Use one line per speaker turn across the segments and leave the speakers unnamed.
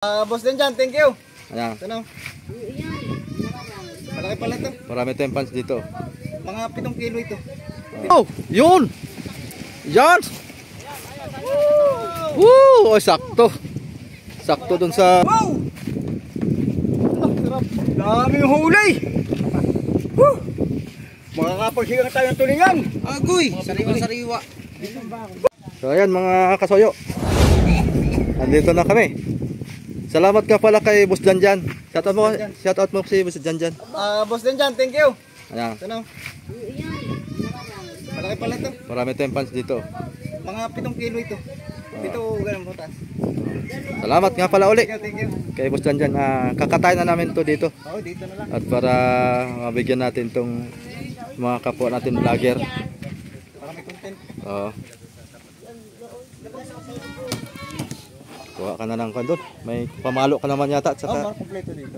Boss din dyan, thank you.
Ayan.
Ito na. Malaki pala ito.
Marami tayong pants dito.
Mga 7 kilo ito.
Oh, yun! Yan! Woo! Oh, sakto. Sakto dun sa...
Wow! Sarap. Daming huli! Woo! Makakapaghigang tayo ng tulingan.
Agoy! Sariwa-sariwa.
So ayan mga kasoyo. Nandito na kami. Salamat ka pala kay Boss Janjan. Shoutout mo si Boss Janjan.
Boss din dyan, thank you.
Ayan.
Ito na. Malaki pala ito.
Marami tayong pants dito.
Mga 7 kilo ito. Dito ganun butas.
Salamat nga pala uli
Thank you.
kay Boss Janjan. Kakatayin na namin to dito.
Oo, dito na lang.
At para mabigyan natin tong mga kapwa natin vlogger.
Para may content.
Oo. Kuha ka na ng kandon. May pamalo ka naman yata. At saka...
kompleto dito.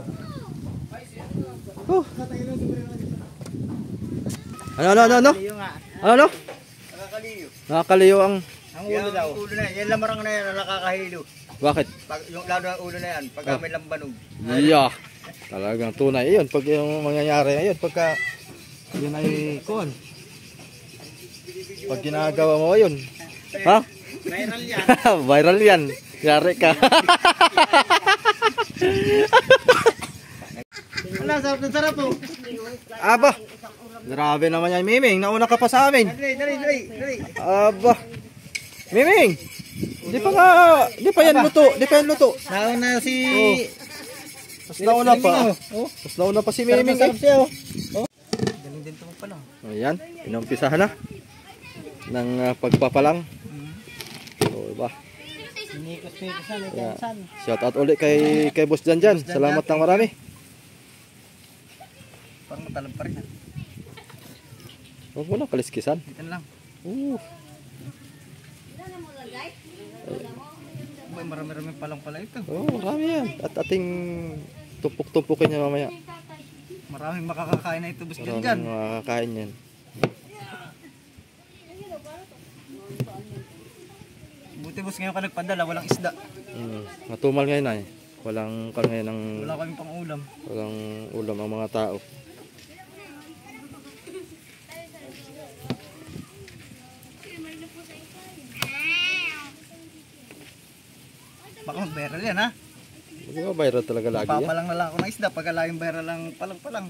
Ano? Ano?
Nakakaliyo.
Nakakaliyo ang...
Ang ulo daw. Ang ulo na yan. Yan lamarang na yan na nakakahilo.
Bakit?
Pag, yung lalo ang ulo na yan. Pag may lambanog.
Yeah. Talagang tunay yun. Pag yung mangyayari ayun. Pagka yun ay kuhan. Pag ginagawa mo yun. Ha?
Viral yan.
Viral yan. Yari ka.
Wala, sarap na sarap po.
Aba. Grabe naman yan, Miming. Nauna ka pa sa amin.
Dali.
Aba. Miming. Di pa yan luto.
Nauna si...
Mas nauna pa. Mas nauna pa si Miming.
Sarap siya. Galing din ito pala.
Ayan. Inumpisahan na. Ng pagpapalang. O, iba. Yeah. Shout out ulit kay Boss Janjan. Salamat ng marami.
Parang matalam pa rin ha.
Huwag mo na kaliskisan.
Dito lang. Marami-rami palang pala ito.
Marami yan. At ating tumpuk-tumpukin niya mamaya.
Maraming makakakain na ito, Boss Janjan.
Maraming makakain yan.
Buti boss ngayon ka nagpadala, walang isda.
Matumal ngayon ay. Walang ngayon ng...
Wala kaming pang ulam.
Walang ulam ang mga tao.
Baka mag-viral yan ha?
Hindi ba viral talaga lagi yan?
Papalang na lang ako ng isda, pagkalayong viral lang palang.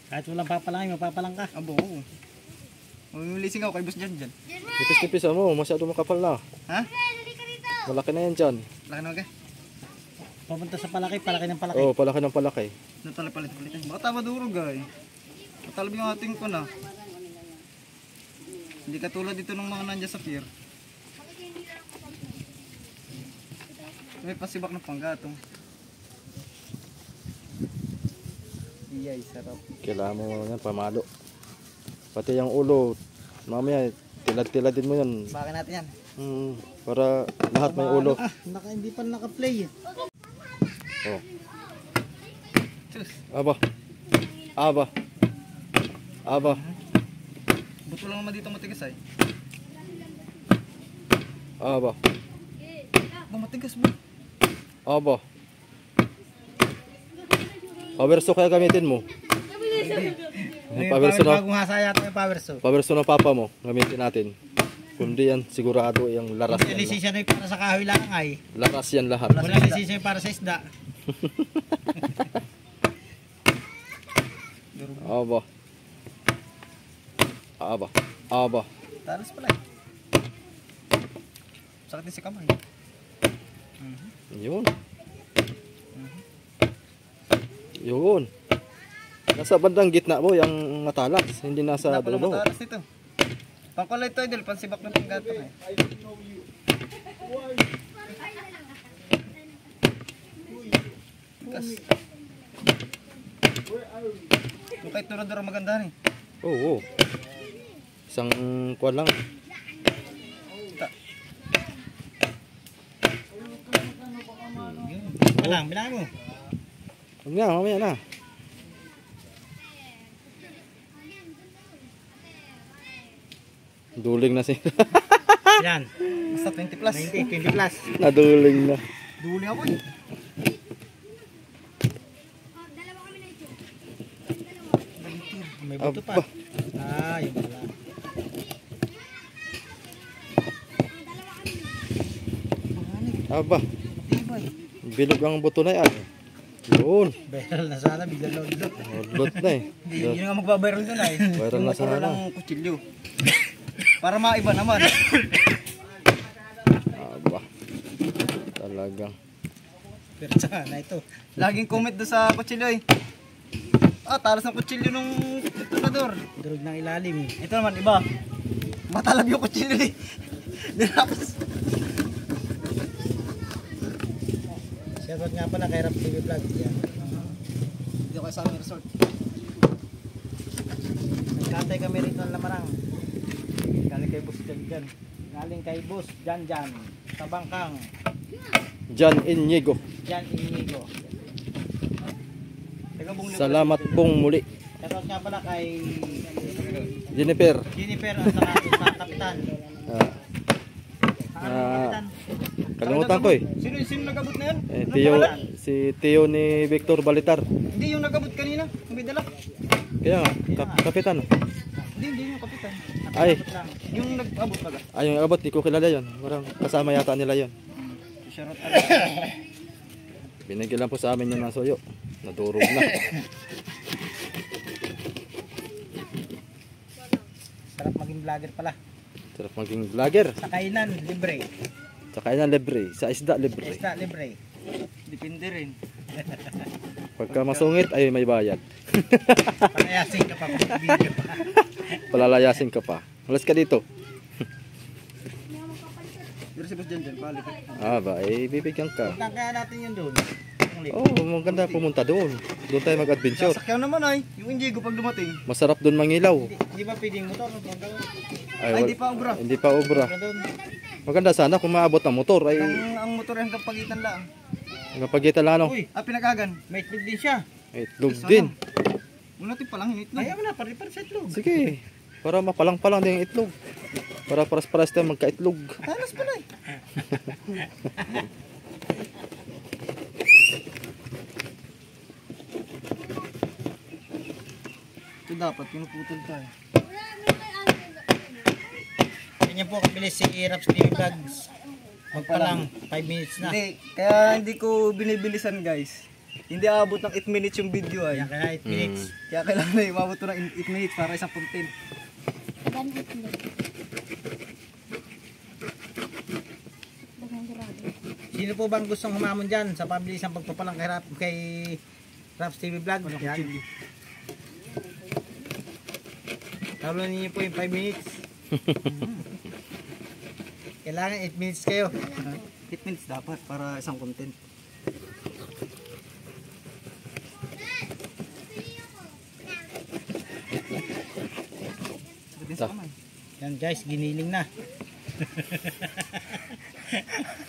Kahit walang papalangin, mapapalang ka.
Abo. Umilising ako kay Boss Janjan.
Nipis-nipis mo, masyado makapal na.
Ha?
Malaki na yan dyan.
Laki na ka?
Papunta sa palaki ng palaki.
Oo, palaki ng palaki.
Palit. Baka tama durog ay. Matalab yung ating ko na. Hindi katulad dito ng mga nandiyan sa pier. May pasibak ng panggatong. Iyay, sarap.
Kailangan mo yan, pamalo. Pati yung ulo, mamaya tilad-tiladin mo yan.
Baka natin yan.
Para lahat may ulo.
Hindi pa naka-play.
Oh.
Sus.
Aba.
Buto lang naman dito matigas ay.
Aba.
Matigas ba?
Aba. Pawerso kaya gamitin mo. Pawerso na.
Bagong hasa yata yung pawerso.
Pawerso ng papa mo, gamitin natin. Kundi yan, sigurado yung laras yan.
Lisensya na yung para sa kahoy lang ay.
Laras yan lahat.
Wala lisensya yung para sa isda. Aba.
Talas pala eh. Sakit din si kamay.
Yun. Nasa bandang gitna mo yung matalas, hindi nasa
Wala
dulo.
matalas dito. Pangkulay ito idol, pansibak ng panggatong eh. Tigas. Yung kahit duro-duro maganda eh.
Oo. Isang kuwan lang.
Bilang mo.
Huwag na, mamaya na. Duling na siya.
Yan.
Basta 20 plus.
20 plus.
Naduling na.
Duli ako eh.
May buto pa.
Aba.
Ah, yun pala.
Aba. Bilog ang buto na yan. Yun.
Viral na sana, bigla lolo.
Lot na eh.
Hindi nga magbabiral doon ay.
Viral na sana.
ng kutsilyo. Para maiba naman.
Aba. Talagang.
Pero sana ito.
Laging comment doon sa kutsilyo eh. Talas ng kutsilyo nung detonador.
Durog ng ilalim.
Ito naman iba. Matalab yung kutsilyo eh. Dinapos.
Shoutout nga pala kay Rap TV Vlog. Yan.
Hindi ako sa aming resort.
Nagkatay kami rito ng lamarang.
Galing kay boss dyan.
Galing kay Boss Janjan. Sa Bangkang.
Jan Inigo.
Jan Inigo.
Salamat pong muli.
Shoutout nga pala kay
Jennifer.
Jennifer at saka sa Kapitan.
Ah, kalimutan ko eh.
Sino nagabot na yan?
Si Tio ni Victor Balitar.
Hindi yung nagabot kanina. Yung may dala.
Kaya nga, kapitan.
Hindi yung kapitan.
Ay,
Yung nag-abot baga.
yung abot, di ko kilala yon. Parang kasama yata nila yon.
Shoutout
Binigyan lang po sa amin yun ng soyo. Nadurog na.
Sarap maging vlogger pala.
Sarap maging vlogger.
Sa kainan, libre.
Sa kainan libre. Sa isda libre.
Isda, libre.
Depende rin.
Pagka masungit ay may bayad.
Panayasin ka pa kung video pa.
Palalayasin ka pa. Halas ka dito.
Pero si boss dyan, palit.
Ba, bibigyan ka.
Punta kaya natin yun doon.
Maganda pumunta doon. Doon tayo mag-adventure.
Sasakyan naman ay. Yung Indigo pag dumating.
Masarap doon mangilaw.
Di ba pwedeng motor?
Ay, hindi pa ubra.
Hindi pa obra.
Doon.
Maganda sana kung maabot ng motor ay
Ang motor hanggang pagitan lang.
napagitan lang ano.
Uy,
Pinagagan.
may itlog din siya.
Itlog din.
Muna natin palang hinit no.
Ayaw na, pare-pare sa itlog.
Sige. Para mapalang-palang din yung itlog. Para paras-paras tayo magka-itlog.
Talas pala eh. Ito dapat, pinuputol tayo.
Ganyan po kabilis si Raps TV Vlogs. Magpalang 5 minutes na.
Hindi, kaya hindi ko binibilisan guys. Hindi aabot ng 8 minutes yung video ay.
Yan kaya 8 minutes.
Kaya kailangan na umabot to ng 8 minutes para isang content.
Sino po bang gustong humamon dyan sa pabilis ng pagpapalang kay Raps TV Vlog? Yan. Talunan niyo po yung 5 minutes. Kailangan 8 minutes kayo.
8 minutes dapat para isang content.
Yan guys, giniling na.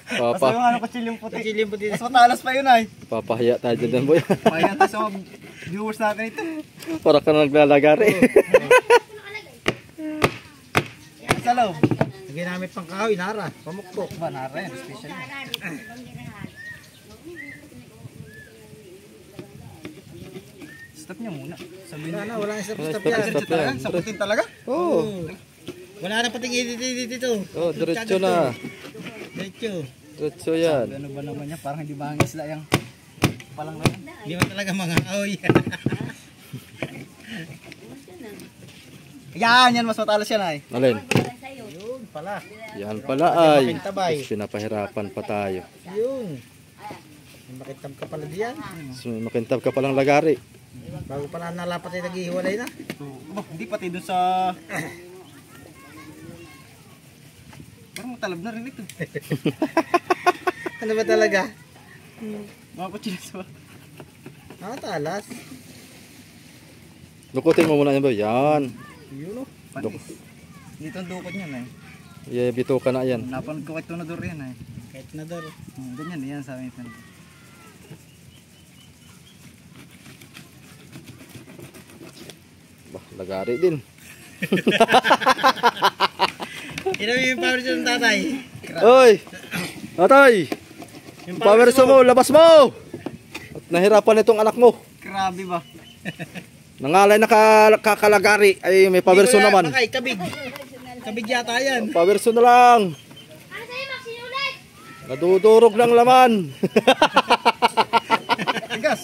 Basta yung ano kutsilyong puti.
Kutsilyong puti.
Mas matalas pa yun ay.
Papahiya tayo dyan boy.
Mayan tayo sa mga viewers natin ito.
Para ka na naglalagari.
Sa loob.
Ginamit pang kahoy, nara. Pamukpok.
Ba, nara yan. Special yan. Stop niya muna. Sabihin
Wala
niya.
na, wala na stop
Wala
stop
stop,
yan.
stop. yan.
Sa putin talaga?
Oo.
Wala na pating edit dito.
Diretso na.
Diretso.
Diretso yan.
Ano ba naman niya? Parang hindi bangis la yung palang na yan.
Hindi mo talaga mga kahoy.
Yan, mas matalas yan ay.
Alin?
Yun pala.
Yan pala ay.
Makintabay.
Mas pinapahirapan pa tayo.
Yun. Makitab ka pala diyan.
So, makintab ka palang lagari.
Bago pala nalapat ay naghihiwalay na.
Hindi pati doon sa... Parang matalab na rin ito.
Ano ba talaga?
Mga kutsilis ba?
Talas.
Lukutin mo muna yan ba? Yan.
Yun o.
Patis. Dito ang dukot niyan ay.
Bito ka na yan.
Napanood ko kay Tunador yan ay.
Kahit na dor.
Ganyan yan sa amin.
Bah, lagari din.
Inamin yung power ng tatay.
Oy! Tatay! Yung pawerso mo, labas mo! At nahirapan itong anak mo.
Grabe ba?
Nangalay na kakalagari ay may pawerso naman.
Bakay, kabig. Kabig yata yan.
Pawerso na lang.
Ano sa'yo, Max? Sinulit!
Nadudurog ng laman.
Tigas.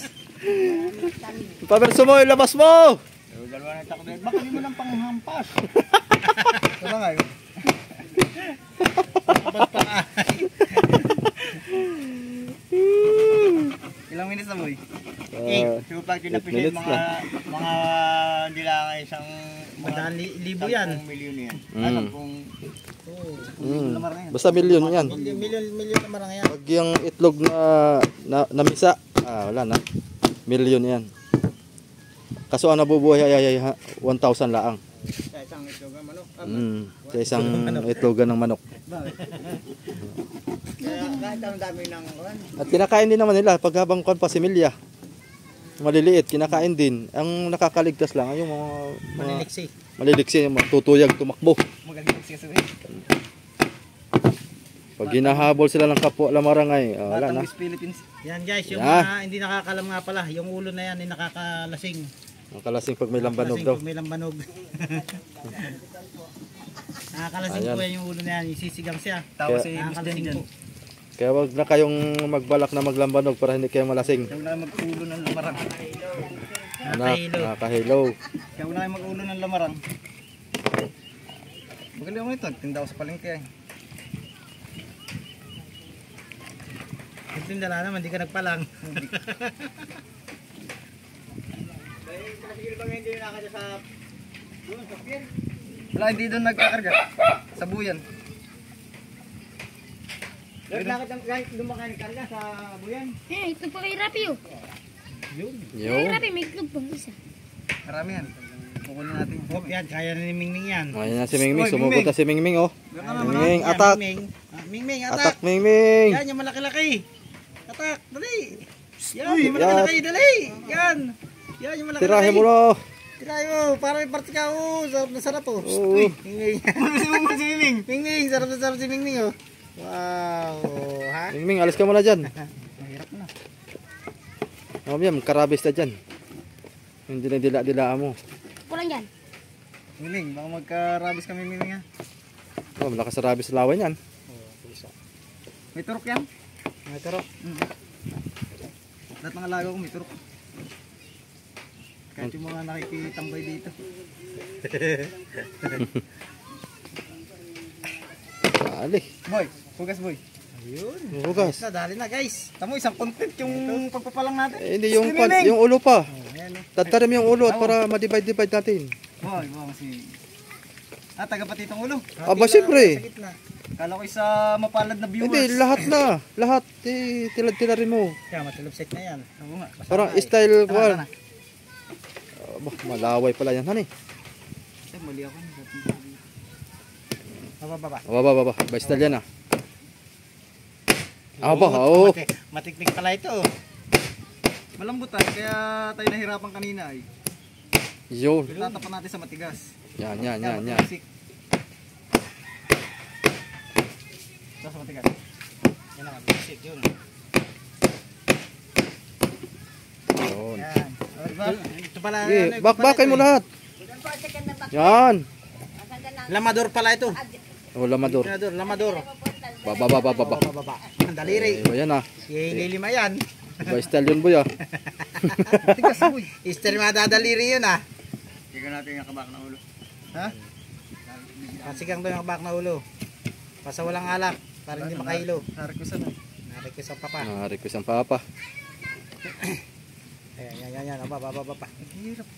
Pawerso mo, ilabas mo!
Dalawa na takbet. Baka hindi mo lang panghampas. Ito na nga yun. Ilang minutes na boy? Siguro pag tinapisin
minutes
mga hindi lang isang
Magdaan libo yan.
10 milyon yan.
Mm.
Lamar na yan.
Basta milyon yan.
Milyon na marang yan.
Pag yung itlog na misa, wala na. Milyon yan. Kaso ang nabubuhay ay 1,000 laang.
Sa isang ito ka manok.
Sa isang itlogan ng manok.
Kaya kahit ang dami ng
At kinakain din naman nila pag habang kon pa similya. Maliliit, kinakain din. Ang nakakaligtas lang ay yung mga
Maniliksi.
maliliksi, yung mga tutuyag, tumakbo.
magaling magsisuhin.
Pag hinahabol sila ng kapwa lamarangay, wala na.
Miss Philippines.
Yan guys, yung
Yan.
mga hindi nakakalam nga pala. Yung ulo na yan ay nakakalasing.
Ang kalasing pag may lambanog
Nakakalasing
daw.
pag may lambanog. Nakakalasing
Ayan.
po yan yung ulo na yan. Isisigang siya.
Tawa
Kaya-
si Miss
Nakakalasing
Dyan.
po.
Kaya wag na kayong magbalak na maglambanog para hindi kayo malasing.
Kaya wala kayo mag-ulo ng lamarang.
Anak, nakahilo.
Kaya wala kayo mag-ulo ng lamarang. Magaling mo ito. Tinda ko sa palengke.
Tinda na naman, hindi ka nagpalang.
Wala, hindi doon nagkakarga. Sa buyan. Bakit dumakan karga sa buyan?
Eh, itlog pa kay Rapi oh. Kay
Yo.
Rapi, may itlog pang isa.
Marami yan. Kukunin natin.
Oh, yan, kaya na ni Mingming yan.
Ayan na si Mingming,
Oy,
sumugod
Mingming.
na si Mingming oh. Mingming,
Yan,
atak.
Mingming. Mingming, atak.
Atak Mingming.
Yan, yung malaki-laki. Atak, dali. Yan, yung malaki-laki, dali. Yan. Yan, yung malaki-laki.
Tirahin mo na.
Tirahin mo, para may party ka. Oh, sarap na sarap oh.
Oo.
Uy, Mingming. si Mingming. Mingming, sarap na sarap si Mingming oh. Wow, ha?
Mingming, alis ka muna dyan.
Mahirap na.
Mamaya, karabis na dyan. Hindi na dila-dilaan mo.
Pulang dyan.
Miling, baka magka-rabis kami miling ha.
Oh, malakas sa rabis sa lawan yan.
May turok yan.
May turok.
Lahat ng alaga ko may turok. Kahit yung mga nakikitambay dito.
Dali.
Boy, hugas boy.
Ayun.
Hugas.
Dali na guys.
Tamo isang content yung pagpapalang natin.
Hindi yung,
Si Mingming.
yung ulo pa.
Ayan oh.
Tatarim yung ulo at para ma-divide-divide natin.
Boy, boy kasi. Taga-patitong ulo.
Aba, siyempre.
Sa gitna.
Kala ko isa mapalad na viewers.
Hindi, lahat na. Lahat. Tilad-tilarin mo.
Kaya matulupsik na yan.
Oo nga.
Parang style ko.
Tama, tama.
Malaway pala yan, honey.
Ay, mali ako.
Baba.
Baba. By style yan ah. Aba, oo.
Matiknik pala ito.
Malambot tayo, kaya tayo nahirapan kanina ay.
Yun.
Tatapan natin sa matigas.
Yan.
Matigasik. Ito sa matigas.
Yan ang matisik yun.
Yun.
Yan. O, diba? Ito pala.
Sige,
ano,
bakbakin mo lahat. Yan.
Lamador pala ito.
Oh, lamador.
Lamador.
Baba.
Baba. Ang daliri.
Iba yan ah.
Lilima yan.
By style yun boy ah.
Matigas boy.
Istirmada daliri yun ah.
Tignan natin yung kabak ng ulo.
Ha? Pasigang doon ang bak na ulo. Basta walang alak. Para hindi makahilo.
Narikusan na.
Narequest ang papa.
Request ang papa.
Ayan. Baba.
Hirap.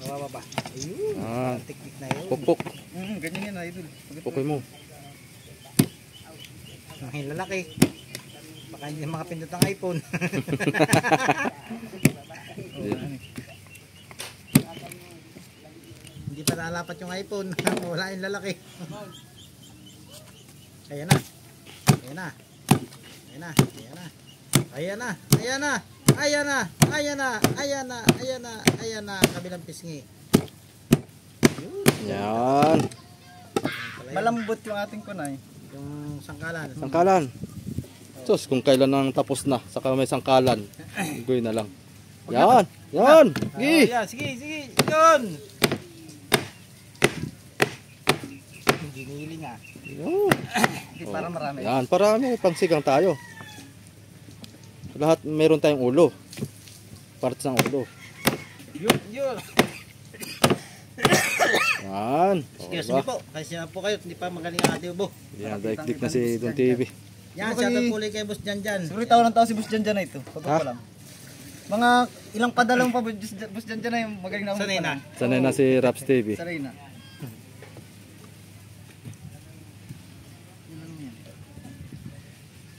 Baba. Ayun.
Ah.
Tiknik na yun.
Pukpuk.
Ganyan yan idol.
Pukoy mo.
Ang lalaki. Baka hindi makapindot ang iPhone. Hindi pa nalapat yung iPhone. Wala yung lalaki. Ayan na. Kabilang pisngi.
Yan.
Malambot yung ating kunay.
Yung sangkalan.
Sangkalan. Sus, kung kailan nang tapos na, saka may sangkalan. Goy na lang. Yan! Yan! Gi!
Yan, sige, sige. Yun!
Giniling ah.
Yun.
Hindi para marami.
Yan, parami. Pangsigang tayo. Lahat meron tayong ulo. Parts ng ulo.
Yun, yun.
Yan.
Excuse
O,
me
diba?
po. Kasi na po kayo. Hindi pa magaling ang ating ubo.
Yan, daikdik na si Don TV.
Yan,
Ano
shout out
kay-
po ulit kay Boss Janjan.
Siguro tao ng tao si Boss Janjan na ito. Pagod
Ha?
pa lang. Mga ilang padalang pa Boss Janjan na yung magaling na
Sanay na.
Sanay na si Raps TV.
Sanay na.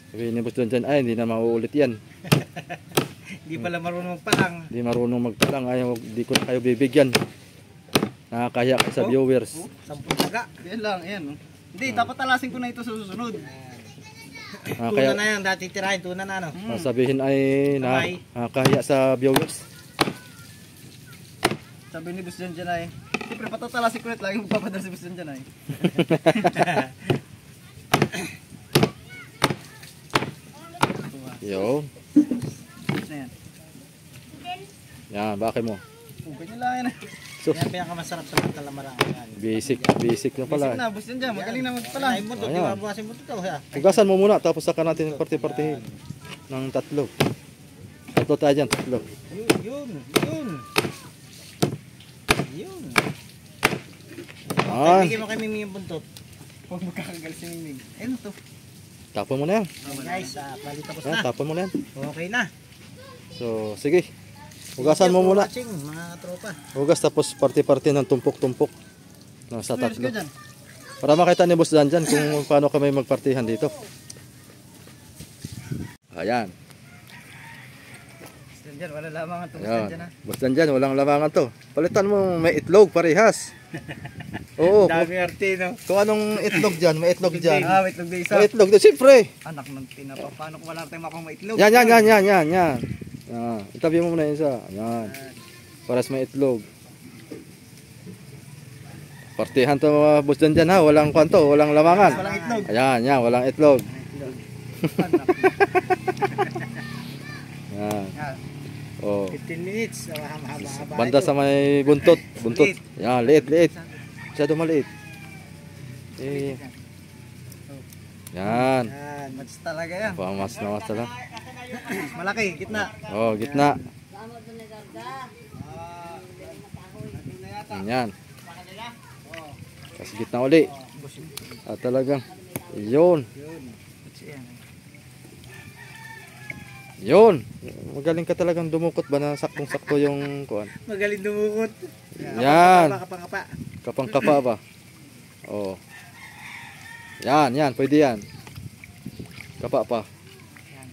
Sabihin ni Boss Don dyan, ay hindi na mauulit yan.
Hindi pala marunong magpalang.
Hindi marunong magpalang, ayaw, di ko na kayo bibigyan. Nakakaya ka sa viewers.
10 taga.
Yan lang, ayan. Oh. Hindi, dapat talasin ko na ito sa susunod.
Tuna na yan. Dati tirahin. Tuna na ano.
Sabihin ay nakakaya sa viewers.
Sabi ni Boss Janjan ay, siyempre patatalasin ko ulit, lagi magpapadala si Boss Janjan ay.
Yo.
Na yan.
Yan, bakit mo?
Oh, ganyan lang yan.
Sus,
Yan pinakamasarap sa mga kalamarang. Yan.
basic na
Basic
pala.
na, Boss Janjan, magaling na magpala.
Ay mo to.
Ayan.
Bukasin mo to. Ha?
Hugasan mo muna, tapos saka natin parte-partehin. Ng tatlo. Tatlo tayo dyan, tatlo.
Yun. Yun. Yun. Yun.
Yan.
Bigyan mo kay Mimi yung buntot.
Huwag magkakagal si Miming. Ano to?
Tapon mo na yan.
Guys, bali tapos
Yan,
na.
tapon mo na yan.
Okay na.
So, sige. Hugasan mo muna.
Watching, mga tropa.
Hugas tapos parte-parte ng tumpok-tumpok. Sa
Tuyos
tatlo.
ka dyan.
Para makita ni Boss Dan dyan kung paano kami magpartihan dito. Ayan.
Boss Janjan, wala lamang ang Boss
Ayan.
Janjan ha.
Boss Dan dyan, walang lamangan to. Palitan mo may itlog, parehas. Oo.
Dami arte, no?
Kung anong itlog dyan, may itlog dyan.
Ah, wait lang isa.
May itlog dyan, siyempre.
Anak ng tinapa, paano kung wala tayong makong maitlog?
Yan. Yan. Itabi mo muna yung isa. Yan. Paras may itlog. Partihan to mga Boss Dan dyan ha. Walang kwanto, walang lamangan.
Walang itlog.
Ayan, walang itlog.
Anak.
Yan.
Yan.
Oh.
15 minutes. Haba-haba.
Banda sa may buntot. Buntot. Yan, liit. Masyado maliit. Eh. Yan.
Yan, match talaga yan.
Pamas na mas talaga.
Malaki, gitna.
Oh, gitna. Yan. Tapos gitna uli. At talagang. Yun. Yun. Magaling ka talagang dumukot ba na saktong-sakto yung kuan.
Magaling dumukot.
Yan.
Kapang-kapa.
Kapang-kapa ba? Oh. Yan, pwede yan. Kapa pa.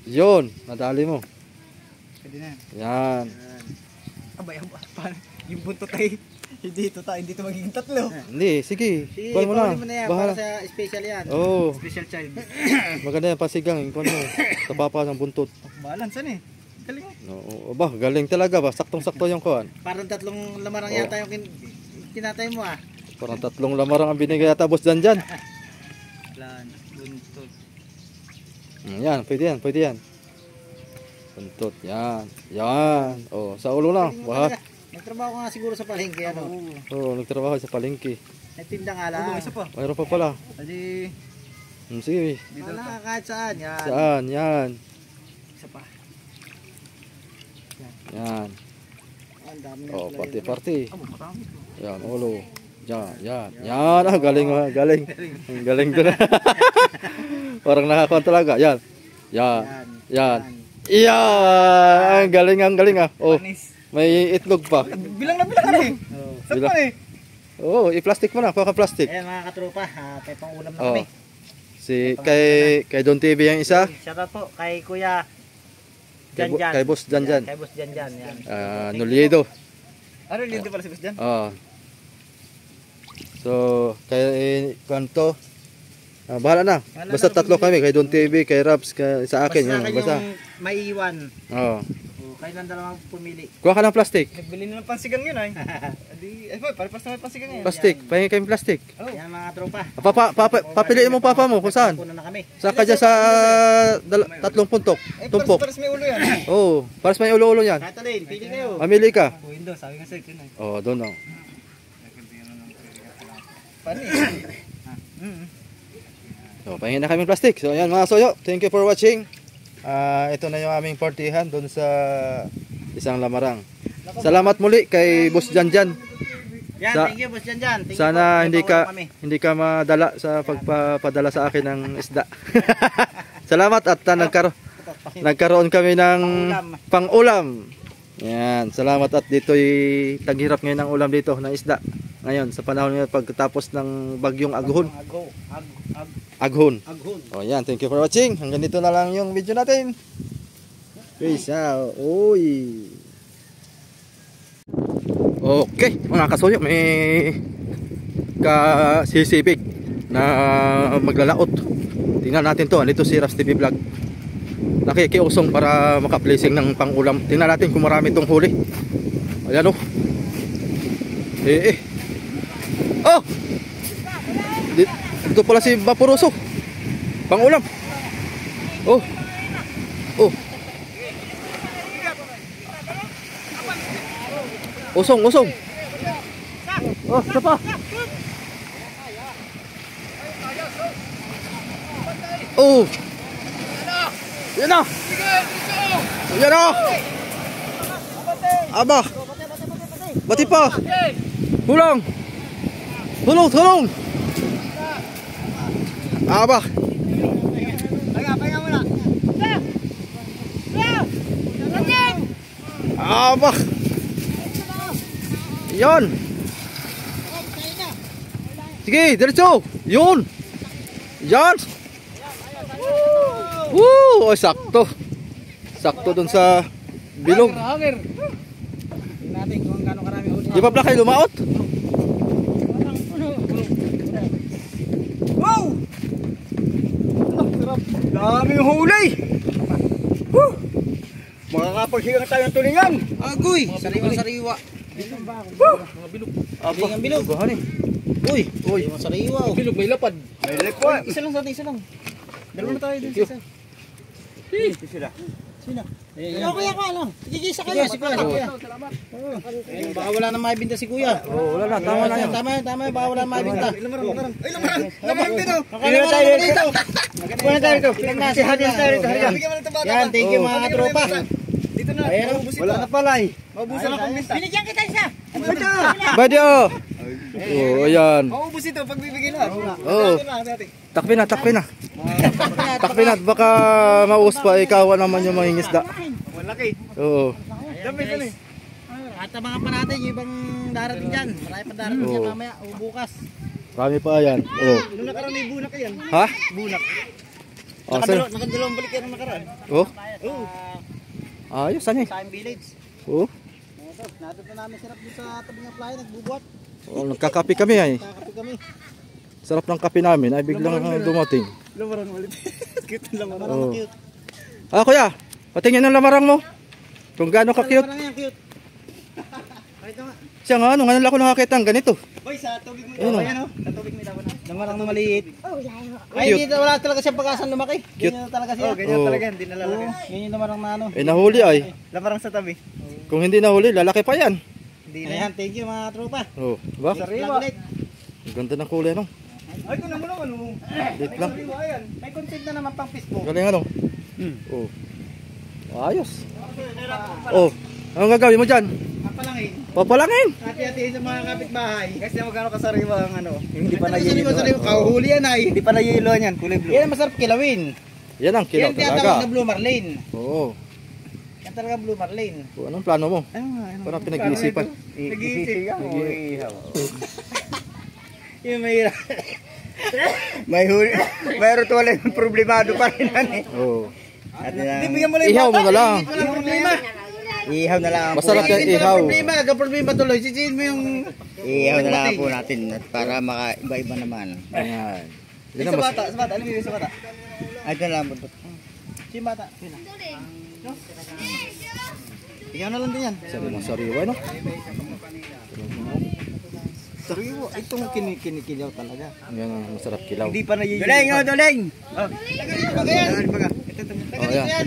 Yun, nadali mo.
Pwede na yan.
Yan.
Abay, paano? Yung buntot ay hindi ito magiging tatlo.
Hindi, sige.
Sige,
Kuhan mo na.
pauli mo na yan.
Bahala.
Para sa special yan.
Oh,
Special child.
maganda yan pasigang. Kuhan mo. Kapapa ng buntot.
Balance yan eh. Galing mo.
No, ba, galing talaga ba? Saktong-sakto yung kuhan.
Parang tatlong lamarang
Oh.
yata yung kinatay mo ah.
Parang 3 lamarang ang binigay yata Boss Dan dyan.
Plan, buntot.
Yan, pwede yan. Buntot, yan. Yan. Oh, sa ulo lang. Bahat.
Nagtrabaho ko nga siguro sa palengke ano.
Oh, nagtrabaho sa palengke.
Nagtinda nga lang.
Ano, isa pa.
Mayroon pa pala.
Adi,
Sige.
dito
Wala kahit saan yan.
Saan? Yan.
isa pa.
Yan.
Ang dami na
Oh,
pala yun.
party-party.
Amo, matami.
Yan, ulo. Yan. Ah, galing. Ang galing doon. Parang nakakuha talaga. Yan. Yan. Ang galing ah. Oh,
Panis.
may itlog pa.
Bilang na eh. Saan
bilang.
pa eh?
Oh, i-plastic mo na. Kuha ka plastic.
Ayan mga katropa, may pang-ulam na
Oh.
kami.
Kay Don TV yung isa.
Shoutout po kay Kuya
Kay,
Janjan.
kay Boss Janjan.
Kay Boss Janjan. Yan.
Noliedo.
Ano, hindi pala si Boss Jan?
Oh. So, kay kanto. Bahala na. Basta tatlo kami. Kay Don TV, kay Raps, sa akin.
Basta
Basta.
yung maiiwan.
Oh.
Tayo lang dalawang pumili.
Kuha ka ng plastic.
Nagbili na ng pansigang yun ay. Adi, boy, pare-pas na may pansigang yun.
Plastic. Pahingi kayong plastic.
Yan mga tropa.
Papiliin mo papa mo kung saan.
Puno na kami.
Saka dyan sa tatlong puntok. Tumpok.
Pares may ulo yan.
Oo. Pares may ulo-ulo yan.
Katalin, pili kayo.
Mamili ka.
Windows, sabi nga sa'yo yun ay.
Oh, doon oh.
Paano
So, pahingi na kami plastic. So, ayan mga soyo. Thank you for watching. Ito na yung aming partihan doon sa isang lamarang. Salamat muli kay Boss Janjan.
Yan, thank you Boss Janjan. Thank you
Sana
po,
hindi ka madala sa pagpapadala sa akin ng isda. Salamat at nagkaroon kami ng pang-ulam. Yan, salamat at dito'y taghirap ngayon ng ulam dito ng isda. Ngayon sa panahon ngayon pagkatapos ng bagyong Aghon. Aghon. Oh, yan, thank you for watching. Hanggang dito na lang yung video natin. Peace out. Oy. Okay, mga kasuyo, may kasisipig na maglalaot. Tingnan natin to. Andito si Raps TV Vlog. Nakikiusong para maka-placing ng pang-ulam. Tingnan natin kung marami itong huli. Ayan o. Oh! Dito pala si Vaporuso. Pang-ulam. Oh. Oh. Usong. Oh, siapa? Oh. Yan na. Aba. Bati pa. Tulong. Aba.
Pahinga muna.
Aba. Yon. Sige, diretso. Yun. Yan. Woo! Oh, sakto. Sakto dun sa bilog.
Tingnan natin kung gaano karami ulit.
Di ba pala kayo lumaot?
Wow!
Daming huli! Woo! Makakapaghiga tayo ng tulingan!
Agoy! Sariwa.
Abang bilog. Uy.
Sariwa.
Bilog may lapad.
May likwa!
Isa lang sa atin, isa lang. Dalawa na tayo din isa.
Sila.
Kuya ko ano? Gigisa kayo. Si Kuya. Baka wala nang maibinta si Kuya.
Oh, wala na. Tama na yan.
Tama. Baka wala nang maibinta. Lamarang dito.
Tingnan tayo dito!
Kuya tayo dito. Si Hadin tayo dito. Yan, thank you mga tropa. Dito na.
Wala na pala eh.
Maubusan ang pambinta. Binigyan kita isa.
Badyo. Oh, ayan.
Maubos ito pag bibigyan na.
Oh. Takpin na. Takpin na. Baka maus pa ikaw naman yung mangingisda.
Malaki.
Oo.
Dami ka na eh. At mga pa natin yung ibang darating dyan. Marami pa darating dyan mamaya o bukas.
Marami pa yan. Oh.
Nung nakaraan may bunak yan.
Ha?
Bunak.
Oh, sir.
Nakadalawang balik yan nung nakaraan.
Oh.
Oo.
Ayos ano eh.
Sa village.
Oh.
Natuto namin sirap doon sa tabi ng playa. Nagbubuhat.
Oh, nagkakape kami ay.
Kakapi kami.
Sarap ng kape namin ay biglang dumating.
Lamarang ulit. Cute na lamarang.
Oh.
Cute.
Ah, kuya. Patingin ng lamarang mo. Kung gaano ka cute.
Lamarang yan cute. Kahit nga.
Siya nga, ngayon lang ako nakakita ng ganito.
Boy, sa tubig mo
Ayun,
daw. Ayan o. Sa tubig mo daw na. Lamarang na maliit.
Oh, layo.
Ay,
Cute.
hindi wala talaga siyang pag-asang lumaki.
Cute.
Ganyan talaga siya.
Oh, ganyan
Oh.
talaga, hindi nalalaki.
Ganyan lamarang na ano.
Eh nahuli ay.
Lamarang sa tabi.
Kung hindi nahuli, lalaki pa yan.
Hindi na.
Ayan, thank you mga tropa.
Oh, diba?
Sariwa.
Ang ganda ng kulay no.
Ay, ito naman naman.
Date lang.
May content na naman pang Facebook.
Galing ano? Oh. Ayos. Oh. Anong gagawin mo dyan?
Kapalangin.
Papalangin.
Hati-hati sa mga kapitbahay.
Kasi magkano kasariwa ang ano. Hindi pa
Sariwa,
nayilo.
kahuhuli yan ay.
Hindi pa nayilo yan, kulay blue.
Yan ang masarap kilawin.
Yan ang kilaw
Yan tinatawag na
talaga.
Blue Marlin.
Oo.
Yan talaga Blue Marlin.
Oh, anong plano mo?
Ano?
Parang pinag-iisipan.
Nag-iisip ka.
Yung mahirap.
May huli. Mayroon to wala yung problemado pa rin yan eh.
Oo.
At bigyan mo
Ihaw mo na lang.
Walang problema.
Ihaw na lang po.
Masarap yan ihaw.
Problema tuloy. Sisihin mo yung...
Ihaw na lang po natin at para makaiba-iba naman.
Ayan. Yan
Sa
ang mas...
bata. Ano yung sa bata?
Ay, ito na lang po.
Si bata. Ikaw na lang din yan.
Sariwa, no?
Sariwa. Itong kinikinikilaw talaga.
Yan ang masarap kilaw.
Hindi pa naiiwan.
Duling, oh, duling.
Oh, yan.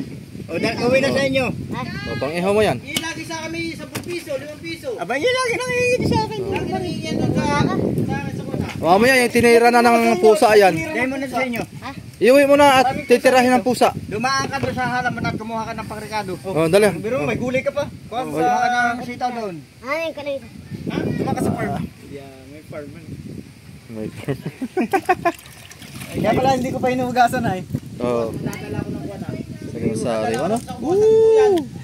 Uwi na sa inyo.
O, pang-ihaw mo yan.
Yung lagi sa kami 10 piso, 5 piso.
Aba, yun lagi nangingi sa akin.
Lagi nangihingi doon sa kuna.
Mamaya yung tinira na ng pusa yan.
Dahil mo na sa inyo.
Iuwi mo na at titirahin ng pusa.
Dumaan ka doon sa halaman at kumuha ka ng pangrekado.
Oh, dali.
Biro, may gulay ka pa. Kuha ka ng sitaw doon.
Ano yung kanina?
Ha? Tuma ka sa farm.
May farm.
May
Kaya pala hindi ko pa hinuhugasan ay.
Oh.
Nadala ko ng kuwan.
Sige, sariwa, no? Woo!